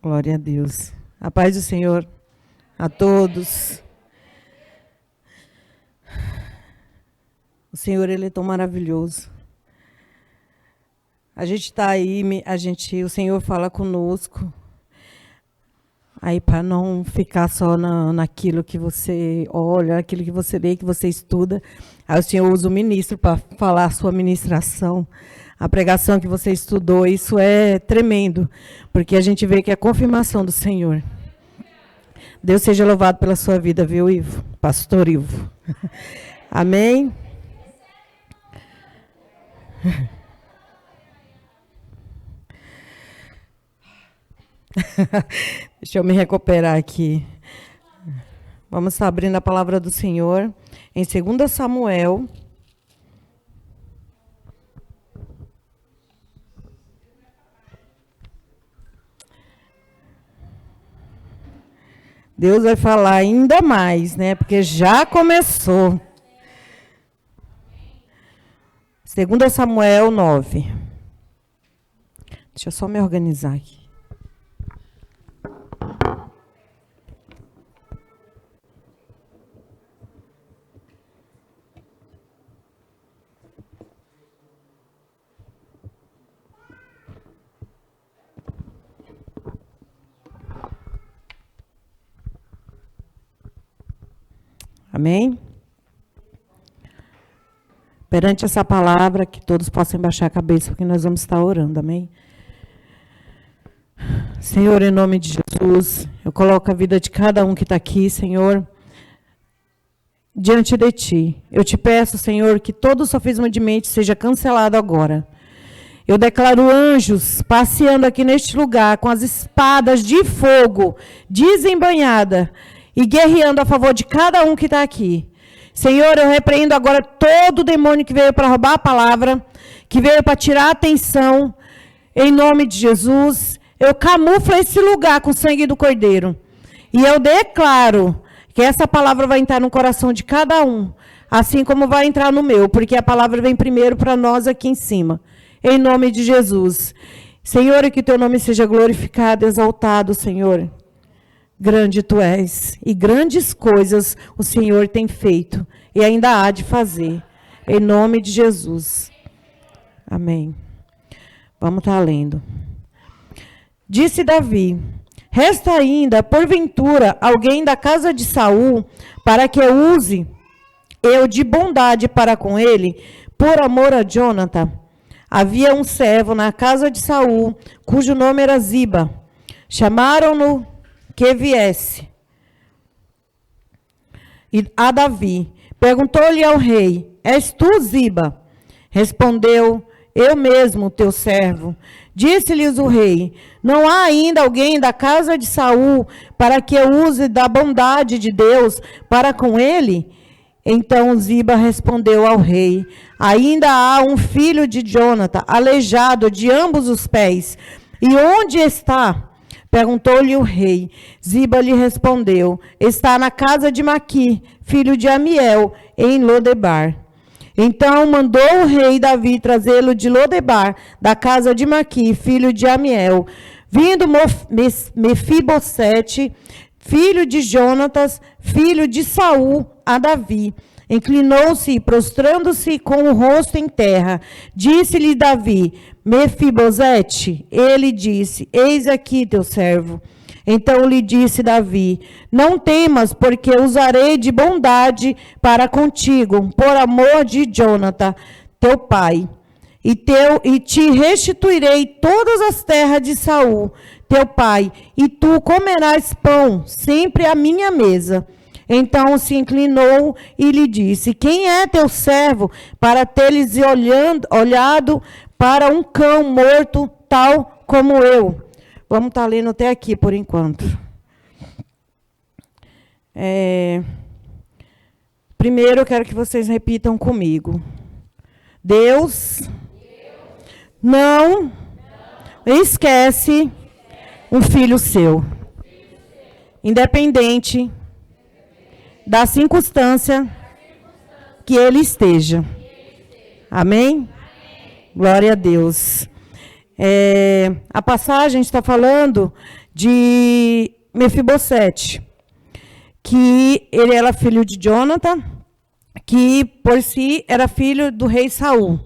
Glória a Deus. A paz do Senhor a todos. O Senhor, Ele é tão maravilhoso. A gente está aí, o Senhor fala conosco. Aí, para não ficar só naquilo que você olha, aquilo que você lê, que você estuda, aí o Senhor usa o ministro para falar a sua ministração, a pregação que você estudou. Isso é tremendo, porque a gente vê que é a confirmação do Senhor. Deus seja louvado pela sua vida, viu, Ivo? Pastor Ivo. Amém? Deixa eu me recuperar aqui. Vamos estar abrindo a palavra do Senhor em 2 Samuel. Deus vai falar ainda mais, né? Porque já começou. 2 Samuel 9. Deixa eu só me organizar aqui. Amém? Perante essa palavra, que todos possam baixar a cabeça, porque nós vamos estar orando, amém? Senhor, em nome de Jesus, eu coloco a vida de cada um que está aqui, Senhor, diante de Ti. Eu te peço, Senhor, que todo sofisma de mente seja cancelado agora. Eu declaro anjos passeando aqui neste lugar, com as espadas de fogo, desembanhadas, e guerreando a favor de cada um que está aqui. Senhor, eu repreendo agora todo demônio que veio para roubar a palavra, que veio para tirar a atenção, em nome de Jesus. Eu camuflo esse lugar com o sangue do Cordeiro. E eu declaro que essa palavra vai entrar no coração de cada um, assim como vai entrar no meu, porque a palavra vem primeiro para nós aqui em cima. Em nome de Jesus. Senhor, que teu nome seja glorificado, exaltado, Senhor. Grande tu és, e grandes coisas o Senhor tem feito, e ainda há de fazer, em nome de Jesus. Amém. Vamos estar lendo. Disse Davi: resta ainda, porventura, alguém da casa de Saul, para que eu use eu de bondade para com ele, por amor a Jonathan. Havia um servo na casa de Saul, cujo nome era Ziba. Chamaram-no que viesse e a Davi. Perguntou-lhe ao rei: és tu, Ziba? Respondeu: eu mesmo, teu servo. Disse-lhes o rei: não há ainda alguém da casa de Saul para que eu use da bondade de Deus para com ele? Então Ziba respondeu ao rei: ainda há um filho de Jonathan, aleijado de ambos os pés. E onde está? Perguntou-lhe o rei. Ziba lhe respondeu: está na casa de Maqui, filho de Amiel, em Lodebar. Então mandou o rei Davi trazê-lo de Lodebar, da casa de Maqui, filho de Amiel. Vindo Mefibosete, filho de Jonatas, filho de Saul, a Davi. Inclinou-se, prostrando-se com o rosto em terra. Disse-lhe Davi: Mefibosete. Ele disse: eis aqui teu servo. Então lhe disse Davi: não temas, porque usarei de bondade para contigo, por amor de Jonathan, teu pai. E te restituirei todas as terras de Saul, teu pai, e tu comerás pão sempre à minha mesa. Então se inclinou e lhe disse: quem é teu servo para teres olhado para um cão morto tal como eu? Vamos estar lendo até aqui por enquanto. Primeiro eu quero que vocês repitam comigo. Deus não esquece um filho seu, independente da circunstância que ele esteja. Amém? Glória a Deus. A passagem está falando de Mefibosete, que ele era filho de Jonathan, que por si era filho do rei Saul.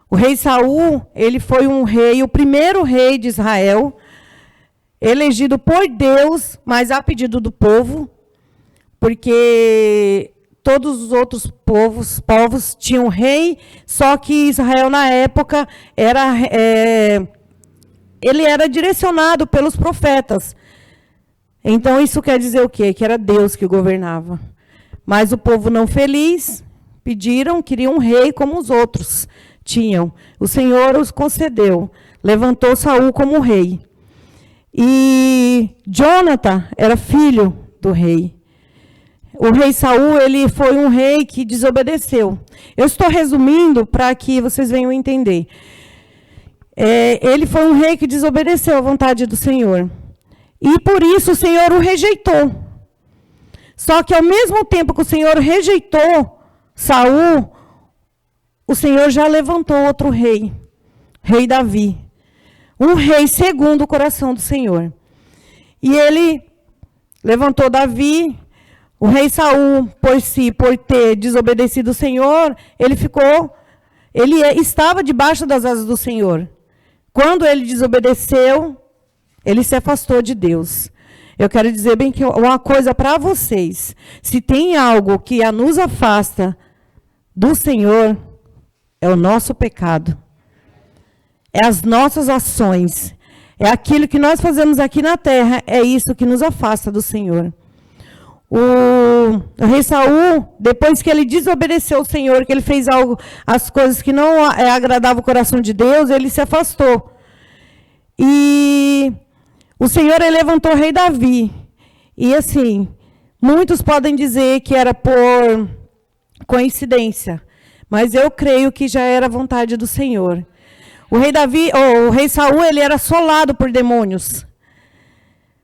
O rei Saul, ele foi um rei, o primeiro rei de Israel, elegido por Deus, mas a pedido do povo, porque todos os outros povos tinham rei, só que Israel, na época, ele era direcionado pelos profetas. Então, isso quer dizer o quê? Que era Deus que governava. Mas o povo não feliz, queriam um rei como os outros tinham. O Senhor os concedeu, levantou Saul como rei. E Jonathan era filho do rei. O rei Saul, ele foi um rei que desobedeceu. Eu estou resumindo para que vocês venham entender. Ele foi um rei que desobedeceu à vontade do Senhor. E por isso o Senhor o rejeitou. Só que ao mesmo tempo que o Senhor rejeitou Saul, o Senhor já levantou outro rei, rei Davi. Um rei segundo o coração do Senhor. E ele levantou Davi. O rei Saul, por ter desobedecido o Senhor, ele estava debaixo das asas do Senhor. Quando ele desobedeceu, ele se afastou de Deus. Eu quero dizer bem que uma coisa para vocês. Se tem algo que nos afasta do Senhor, é o nosso pecado. É as nossas ações. É aquilo que nós fazemos aqui na terra, é isso que nos afasta do Senhor. O rei Saul, depois que ele desobedeceu ao Senhor, que ele fez as coisas que não agradavam o coração de Deus, ele se afastou. E o Senhor ele levantou o rei Davi. E assim, muitos podem dizer que era por coincidência, mas eu creio que já era a vontade do Senhor. O rei Saul, ele era assolado por demônios.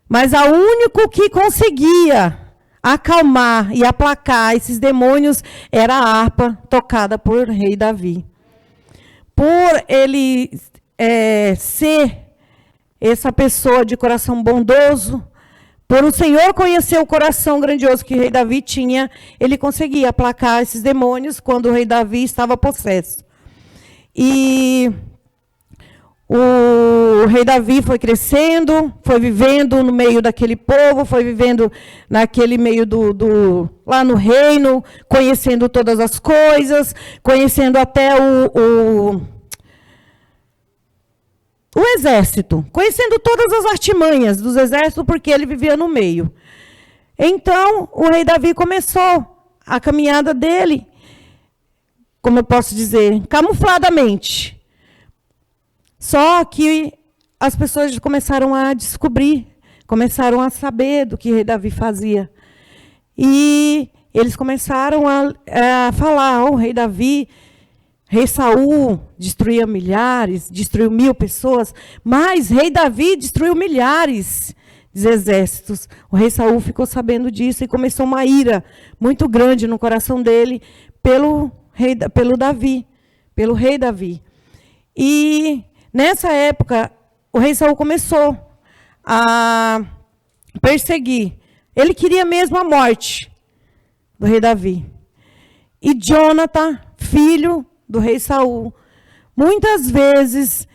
Mas o único que conseguia acalmar e aplacar esses demônios era a harpa tocada por rei Davi. Por ele ser essa pessoa de coração bondoso, por o Senhor conhecer o coração grandioso que o rei Davi tinha, ele conseguia aplacar esses demônios quando o rei Davi estava possesso. E o rei Davi foi crescendo, foi vivendo no meio daquele povo, foi vivendo naquele meio lá no reino, conhecendo todas as coisas, conhecendo até o exército, conhecendo todas as artimanhas dos exércitos, porque ele vivia no meio. Então, o rei Davi começou a caminhada dele, como eu posso dizer, camufladamente. Só que as pessoas começaram a descobrir, começaram a saber do que o rei Davi fazia. E eles começaram a falar, o rei Davi, rei Saul destruía milhares, destruiu 1000 pessoas, mas rei Davi destruiu milhares de exércitos. O rei Saul ficou sabendo disso e começou uma ira muito grande no coração dele pelo rei Davi. E nessa época, o rei Saul começou a perseguir. Ele queria mesmo a morte do rei Davi. E Jonathan, filho do rei Saul, muitas vezes,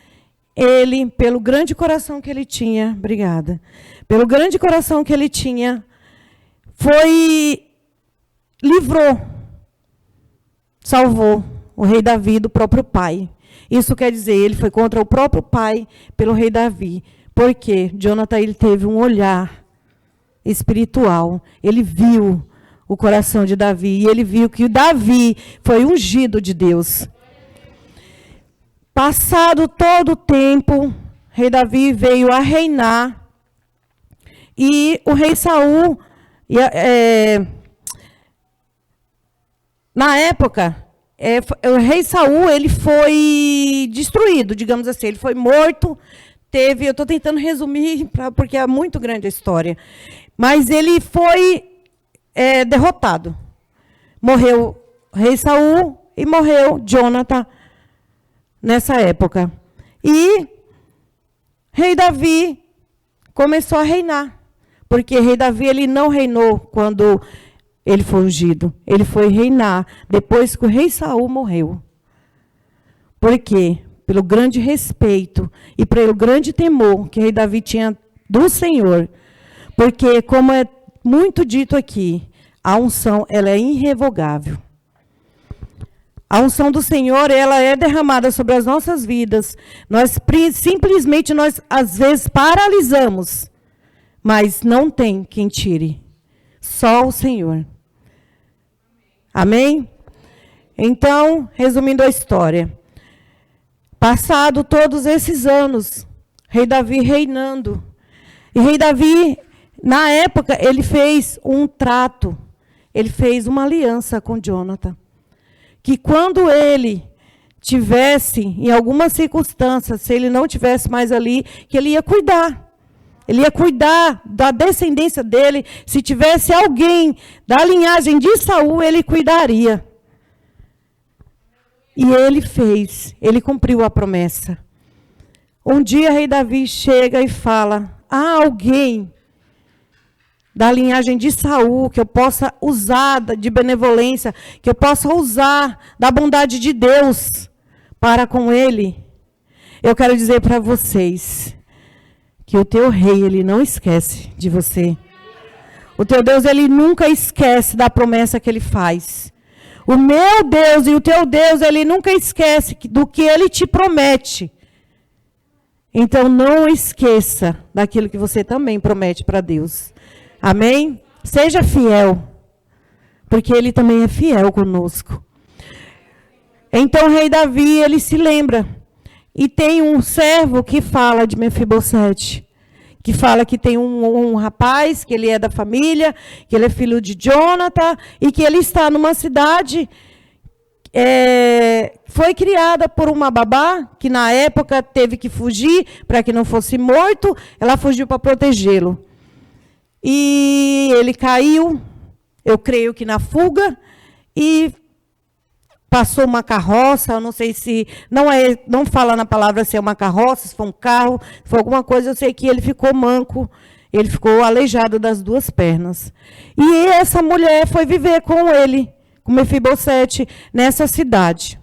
ele, pelo grande coração que ele tinha, pelo grande coração que ele tinha, livrou, salvou o rei Davi do próprio pai. Isso quer dizer, ele foi contra o próprio pai pelo rei Davi. Porque Jonathan ele teve um olhar espiritual. Ele viu o coração de Davi. E ele viu que o Davi foi ungido de Deus. Passado todo o tempo, rei Davi veio a reinar. E o rei Saul, na época, o rei Saul ele foi destruído, digamos assim. Ele foi morto. Eu estou tentando resumir, porque é muito grande a história. Mas ele foi derrotado. Morreu o rei Saul e morreu Jonathan nessa época. E rei Davi começou a reinar. Porque rei Davi, ele não reinou quando ele foi ungido. Ele foi reinar depois que o rei Saul morreu. Por quê? Pelo grande respeito e pelo grande temor que o rei Davi tinha do Senhor. Porque, como é muito dito aqui, a unção, ela é irrevogável. A unção do Senhor, ela é derramada sobre as nossas vidas. Simplesmente, às vezes, paralisamos. Mas não tem quem tire. Só o Senhor. Amém? Então, resumindo a história. Passado todos esses anos, rei Davi reinando. E rei Davi, na época, ele fez um trato. Ele fez uma aliança com Jonathan. Que quando ele tivesse, em alguma circunstância, se ele não tivesse mais ali, que ele ia cuidar. Ele ia cuidar da descendência dele. Se tivesse alguém da linhagem de Saul, ele cuidaria. E ele fez, ele cumpriu a promessa. Um dia, rei Davi chega e fala: há alguém da linhagem de Saul que eu possa usar de benevolência, que eu possa usar da bondade de Deus para com ele? Eu quero dizer para vocês que o teu rei, ele não esquece de você. O teu Deus, ele nunca esquece da promessa que ele faz. O meu Deus e o teu Deus, ele nunca esquece do que ele te promete. Então, não esqueça daquilo que você também promete para Deus. Amém? Seja fiel, porque ele também é fiel conosco. Então, o rei Davi, ele se lembra. E tem um servo que fala de Mefibosete, que fala que tem um rapaz, que ele é da família, que ele é filho de Jonathan, e que ele está numa cidade, foi criada por uma babá, que na época teve que fugir para que não fosse morto, ela fugiu para protegê-lo. E ele caiu, eu creio que na fuga, e passou uma carroça, eu não sei se, não fala na palavra se é uma carroça, se foi um carro, se foi alguma coisa, eu sei que ele ficou manco, ele ficou aleijado das duas pernas. E essa mulher foi viver com ele, com Mefibosete, nessa cidade.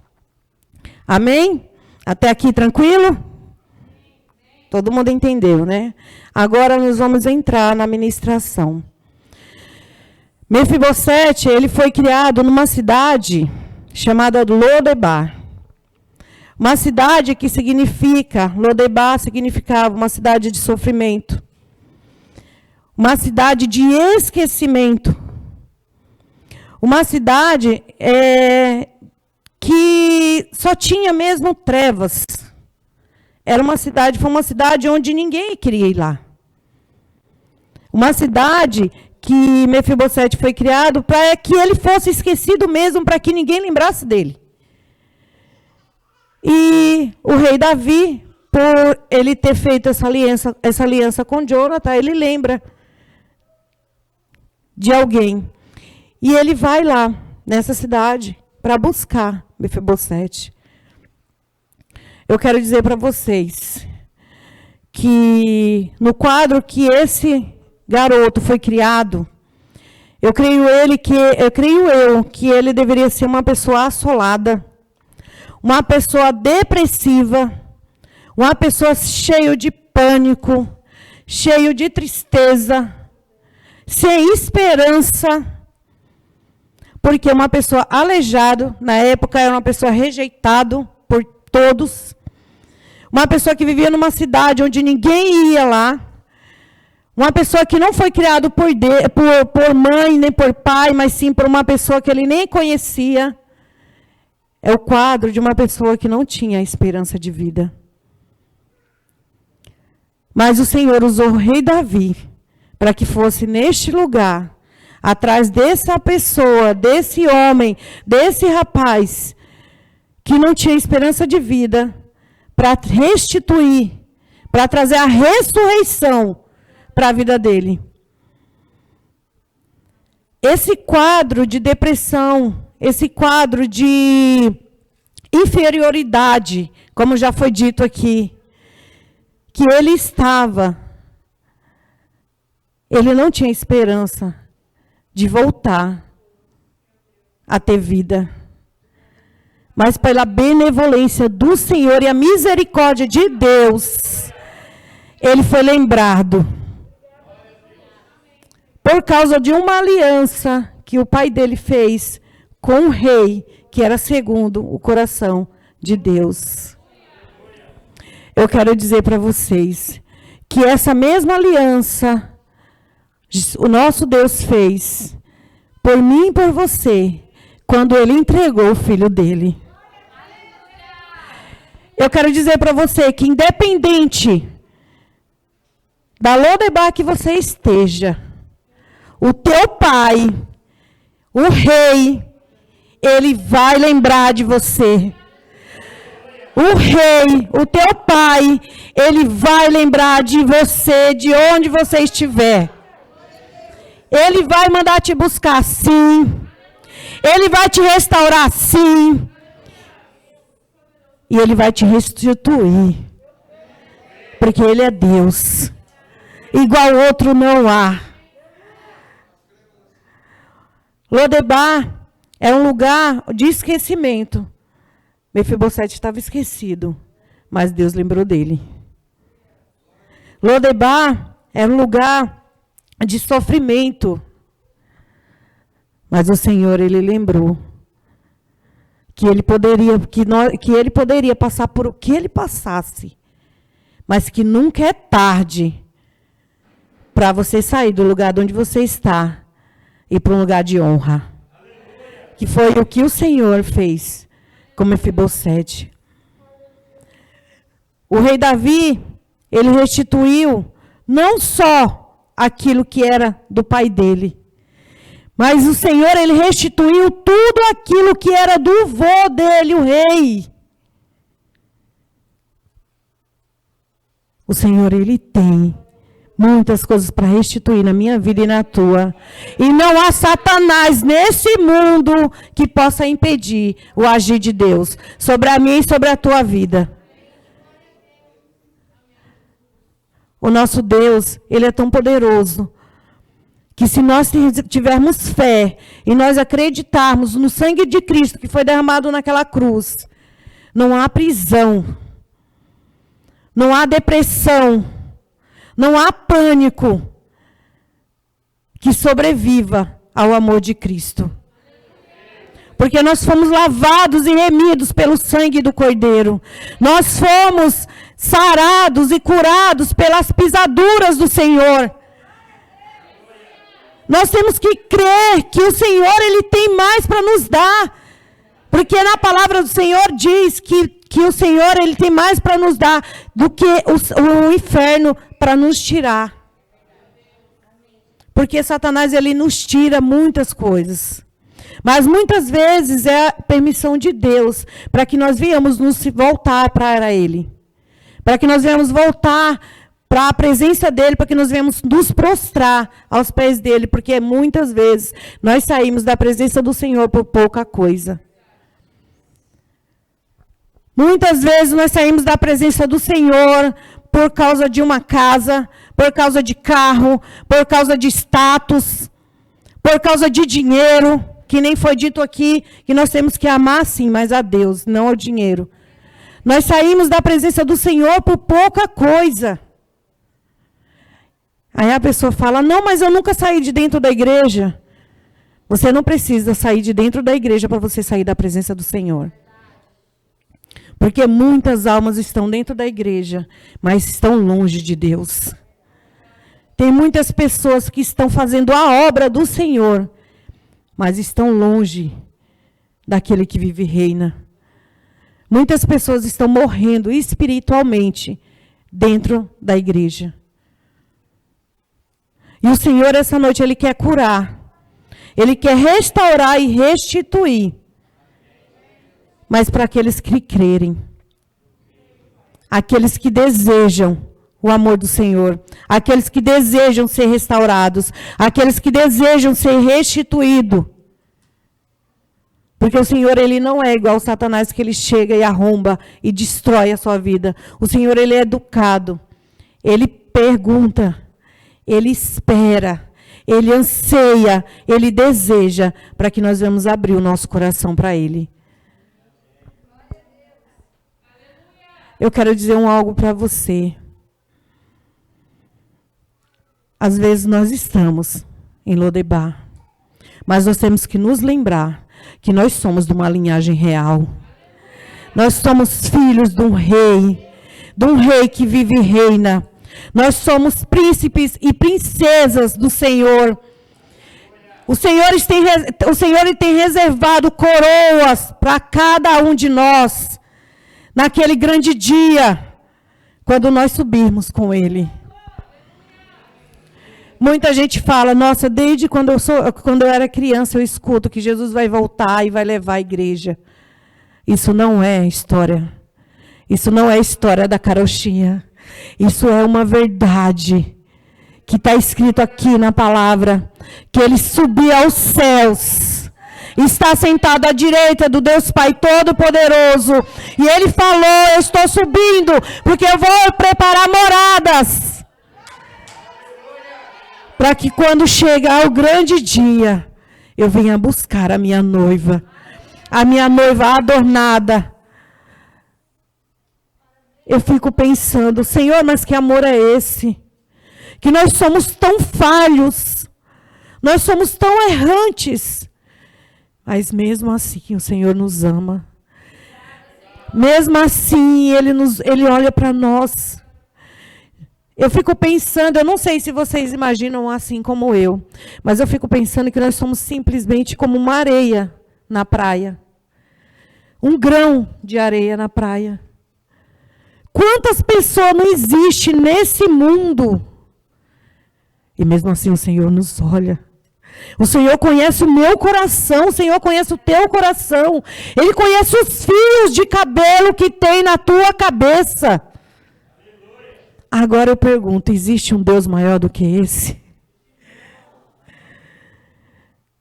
Amém? Até aqui tranquilo? Todo mundo entendeu, né? Agora nós vamos entrar na ministração. Mefibosete, ele foi criado numa cidade chamada Lodebar. Uma cidade que significa, Lodebar significava uma cidade de sofrimento. Uma cidade de esquecimento. Uma cidade que só tinha mesmo trevas. Foi uma cidade onde ninguém queria ir lá. Uma cidade que Mefibosete foi criado para que ele fosse esquecido mesmo, para que ninguém lembrasse dele. E o rei Davi, por ele ter feito essa aliança com Jonathan, ele lembra de alguém. E ele vai lá, nessa cidade, para buscar Mefibosete. Eu quero dizer para vocês que no quadro que esse garoto foi criado, eu creio que ele deveria ser uma pessoa assolada, uma pessoa depressiva, uma pessoa cheia de pânico, cheio de tristeza, sem esperança, porque uma pessoa aleijada, na época era uma pessoa rejeitada por todos, uma pessoa que vivia numa cidade onde ninguém ia lá, uma pessoa que não foi criada por mãe nem por pai, mas sim por uma pessoa que ele nem conhecia. É o quadro de uma pessoa que não tinha esperança de vida. Mas o Senhor usou o rei Davi para que fosse neste lugar, atrás dessa pessoa, desse homem, desse rapaz, que não tinha esperança de vida, para restituir, para trazer a ressurreição para a vida dele. Esse quadro de depressão, esse quadro de inferioridade, como já foi dito aqui, que ele estava, ele não tinha esperança de voltar a ter vida. Mas pela benevolência do Senhor e a misericórdia de Deus, ele foi lembrado. Por causa de uma aliança que o pai dele fez com o rei, que era segundo o coração de Deus. Eu quero dizer para vocês que essa mesma aliança o nosso Deus fez por mim e por você, quando ele entregou o filho dele. Eu quero dizer para você que independente da Lodebar que você esteja, o teu pai, o rei, ele vai lembrar de você. O rei, o teu pai, ele vai lembrar de você, de onde você estiver. Ele vai mandar te buscar, sim. Ele vai te restaurar, sim. E ele vai te restituir. Porque ele é Deus. Igual outro não há. Lodebar era um lugar de esquecimento. Mefibosete estava esquecido, mas Deus lembrou dele. Lodebar era um lugar de sofrimento, mas o Senhor, ele lembrou que ele poderia passar por o que ele passasse, mas que nunca é tarde para você sair do lugar onde você está e para um lugar de honra. Que foi o que o Senhor fez com Mefibosete. O rei Davi, ele restituiu não só aquilo que era do pai dele, mas o Senhor, ele restituiu tudo aquilo que era do vô dele, o rei. O Senhor, ele tem muitas coisas para restituir na minha vida e na tua. E não há Satanás nesse mundo que possa impedir o agir de Deus sobre a minha e sobre a tua vida. O nosso Deus, ele é tão poderoso que se nós tivermos fé e nós acreditarmos no sangue de Cristo que foi derramado naquela cruz, não há prisão, não há depressão, não há pânico que sobreviva ao amor de Cristo. Porque nós fomos lavados e remidos pelo sangue do Cordeiro. Nós fomos sarados e curados pelas pisaduras do Senhor. Nós temos que crer que o Senhor, ele tem mais para nos dar. Porque na palavra do Senhor diz que o Senhor, ele tem mais para nos dar do que o inferno para nos tirar. Porque Satanás, ele nos tira muitas coisas. Mas muitas vezes é a permissão de Deus para que nós venhamos nos voltar para ele. Para que nós venhamos voltar para a presença dele, para que nós venhamos nos prostrar aos pés dele. Porque muitas vezes nós saímos da presença do Senhor por pouca coisa. Muitas vezes nós saímos da presença do Senhor por causa de uma casa, por causa de carro, por causa de status, por causa de dinheiro, que nem foi dito aqui, que nós temos que amar sim, mas a Deus, não ao dinheiro. Nós saímos da presença do Senhor por pouca coisa. Aí a pessoa fala, não, mas eu nunca saí de dentro da igreja. Você não precisa sair de dentro da igreja para você sair da presença do Senhor. Porque muitas almas estão dentro da igreja, mas estão longe de Deus. Tem muitas pessoas que estão fazendo a obra do Senhor, mas estão longe daquele que vive e reina. Muitas pessoas estão morrendo espiritualmente dentro da igreja. E o Senhor, essa noite, ele quer curar. Ele quer restaurar e restituir. Mas para aqueles que crerem, aqueles que desejam o amor do Senhor, aqueles que desejam ser restaurados, aqueles que desejam ser restituídos. Porque o Senhor, ele não é igual ao Satanás, que ele chega e arromba e destrói a sua vida. O Senhor, ele é educado, ele pergunta, Ele espera, Ele anseia, Ele deseja para que nós venhamos abrir o nosso coração para Ele. Eu quero dizer algo para você. Às vezes nós estamos em Lodebar, mas nós temos que nos lembrar que nós somos de uma linhagem real. Nós somos filhos de um rei que vive e reina. Nós somos príncipes e princesas do Senhor. O Senhor tem reservado coroas para cada um de nós, naquele grande dia, quando nós subirmos com Ele. Muita gente fala, nossa, desde quando eu era criança, eu escuto que Jesus vai voltar e vai levar a igreja. Isso não é história. Isso não é história da carochinha. Isso é uma verdade que está escrito aqui na palavra, que Ele subiu aos céus, está sentado à direita do Deus Pai Todo-Poderoso, e Ele falou, eu estou subindo, porque eu vou preparar moradas, para que quando chegar o grande dia, eu venha buscar a minha noiva adornada. Eu fico pensando, Senhor, mas que amor é esse? Que nós somos tão falhos, nós somos tão errantes, mas mesmo assim o Senhor nos ama. Mesmo assim Ele olha para nós. Eu fico pensando, eu não sei se vocês imaginam assim como eu, mas eu fico pensando que nós somos simplesmente como uma areia na praia. Um grão de areia na praia. Quantas pessoas não existem nesse mundo? E mesmo assim o Senhor nos olha. O Senhor conhece o meu coração, o Senhor conhece o teu coração. Ele conhece os fios de cabelo que tem na tua cabeça. Agora eu pergunto, existe um Deus maior do que esse?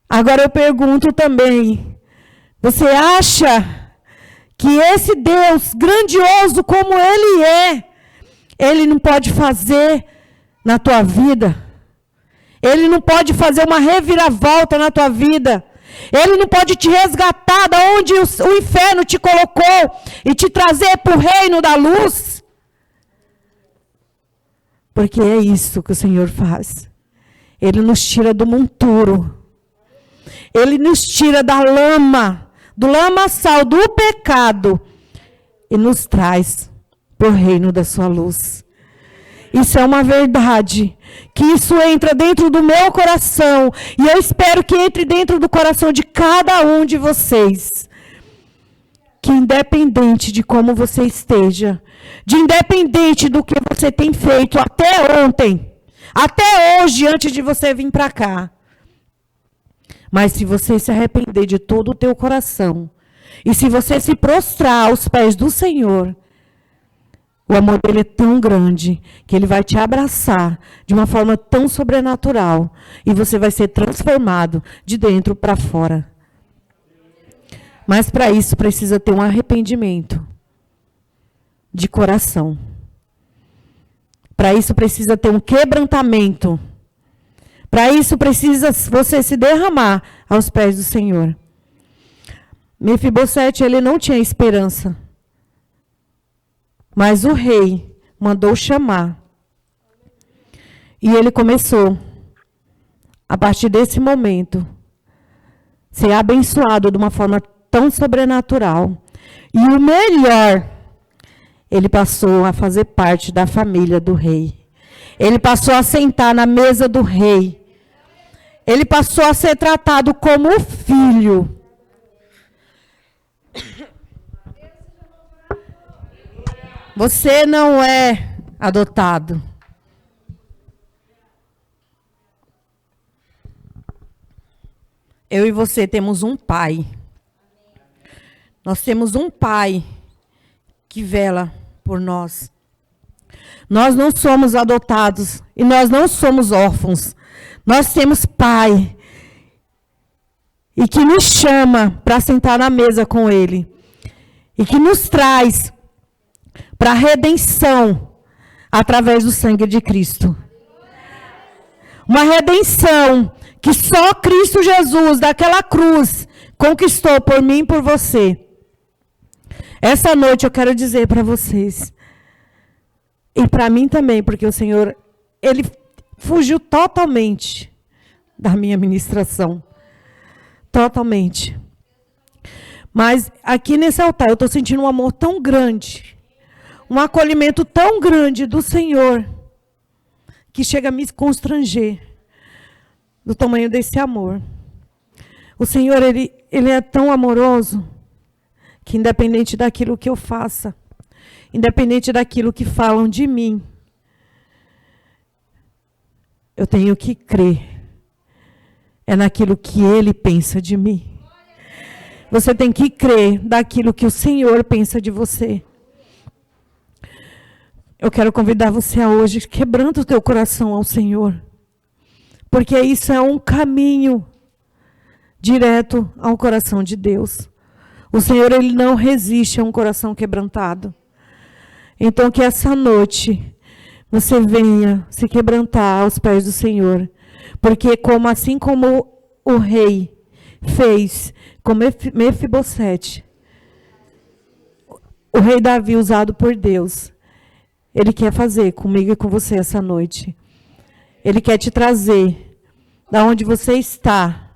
Agora eu pergunto também, você acha que esse Deus grandioso como Ele Ele não pode fazer na tua vida? Ele não pode fazer uma reviravolta na tua vida? Ele não pode te resgatar da onde o inferno te colocou e te trazer para o reino da luz? Porque é isso que o Senhor faz. Ele nos tira do monturo. Ele nos tira da lama, do lamaçal, do pecado, e nos traz para o reino da sua luz. Isso é uma verdade, que isso entra dentro do meu coração, e eu espero que entre dentro do coração de cada um de vocês. Que independente de como você esteja, de independente do que você tem feito até ontem, até hoje, antes de você vir para cá, mas se você se arrepender de todo o teu coração, e se você se prostrar aos pés do Senhor, o amor dele é tão grande, que ele vai te abraçar de uma forma tão sobrenatural, e você vai ser transformado de dentro para fora. Mas para isso precisa ter um arrependimento de coração. Para isso precisa ter um quebrantamento. Para isso precisa você se derramar aos pés do Senhor. Mefibosete, ele não tinha esperança. Mas o rei mandou chamar. E ele começou, a partir desse momento, ser abençoado de uma forma tão sobrenatural. E o melhor, ele passou a fazer parte da família do rei. Ele passou a sentar na mesa do rei. Ele passou a ser tratado como filho. Você não é adotado. Eu e você temos um pai. Nós temos um pai que vela por nós. Nós não somos adotados e nós não somos órfãos. Nós temos pai e que nos chama para sentar na mesa com ele e que nos traz para a redenção através do sangue de Cristo. Uma redenção que só Cristo Jesus, daquela cruz, conquistou por mim e por você. Essa noite eu quero dizer para vocês, e para mim também, porque o Senhor, Ele fugiu totalmente da minha ministração. Totalmente. Mas aqui nesse altar eu estou sentindo um amor tão grande, um acolhimento tão grande do Senhor, que chega a me constranger do tamanho desse amor. O Senhor, Ele é tão amoroso, que independente daquilo que eu faça, independente daquilo que falam de mim, eu tenho que crer. É naquilo que Ele pensa de mim. Você tem que crer daquilo que o Senhor pensa de você. Eu quero convidar você a hoje, quebrando o teu coração ao Senhor. Porque isso é um caminho direto ao coração de Deus. O Senhor, Ele não resiste a um coração quebrantado. Então, que essa noite você venha se quebrantar aos pés do Senhor. Porque assim como o rei fez com Mefibosete, o rei Davi, usado por Deus, Ele quer fazer comigo e com você essa noite. Ele quer te trazer da onde você está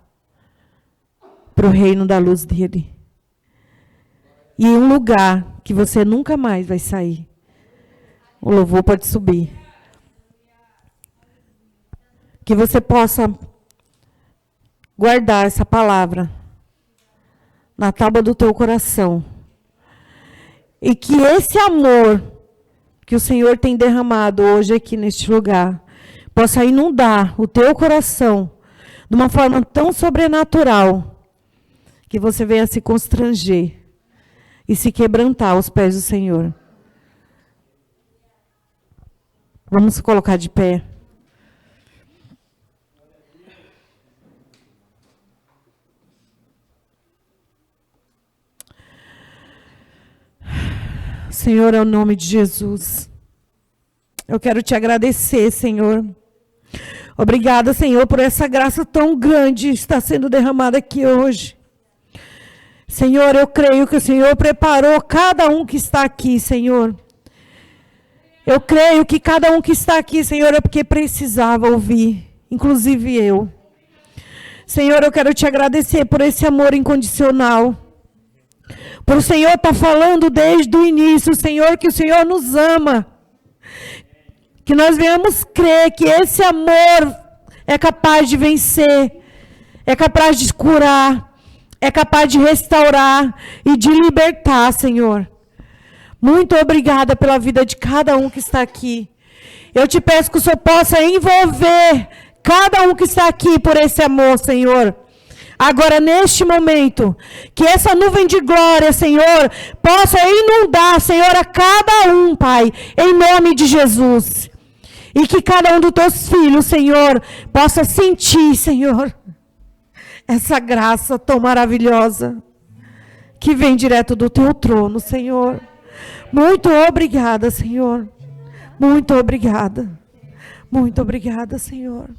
para o reino da luz dele. E um lugar que você nunca mais vai sair. O louvor pode subir. Que você possa guardar essa palavra na tábua do teu coração. E que esse amor que o Senhor tem derramado hoje aqui neste lugar possa inundar o teu coração de uma forma tão sobrenatural que você venha se constranger e se quebrantar aos pés do Senhor. Vamos colocar de pé. Senhor, é o nome de Jesus. Eu quero te agradecer, Senhor. Obrigada, Senhor, por essa graça tão grande que está sendo derramada aqui hoje. Senhor, eu creio que o Senhor preparou cada um que está aqui, Senhor. Eu creio que cada um que está aqui, Senhor, é porque precisava ouvir, inclusive eu. Senhor, eu quero te agradecer por esse amor incondicional. Por o Senhor estar falando desde o início, Senhor, que o Senhor nos ama. Que nós venhamos crer que esse amor é capaz de vencer, é capaz de curar, é capaz de restaurar e de libertar, Senhor. Muito obrigada pela vida de cada um que está aqui. Eu te peço que o Senhor possa envolver cada um que está aqui por esse amor, Senhor. Agora, neste momento, que essa nuvem de glória, Senhor, possa inundar, Senhor, a cada um, Pai, em nome de Jesus. E que cada um dos teus filhos, Senhor, possa sentir, Senhor, essa graça tão maravilhosa que vem direto do teu trono, Senhor. Muito obrigada, Senhor. Muito obrigada. Muito obrigada, Senhor.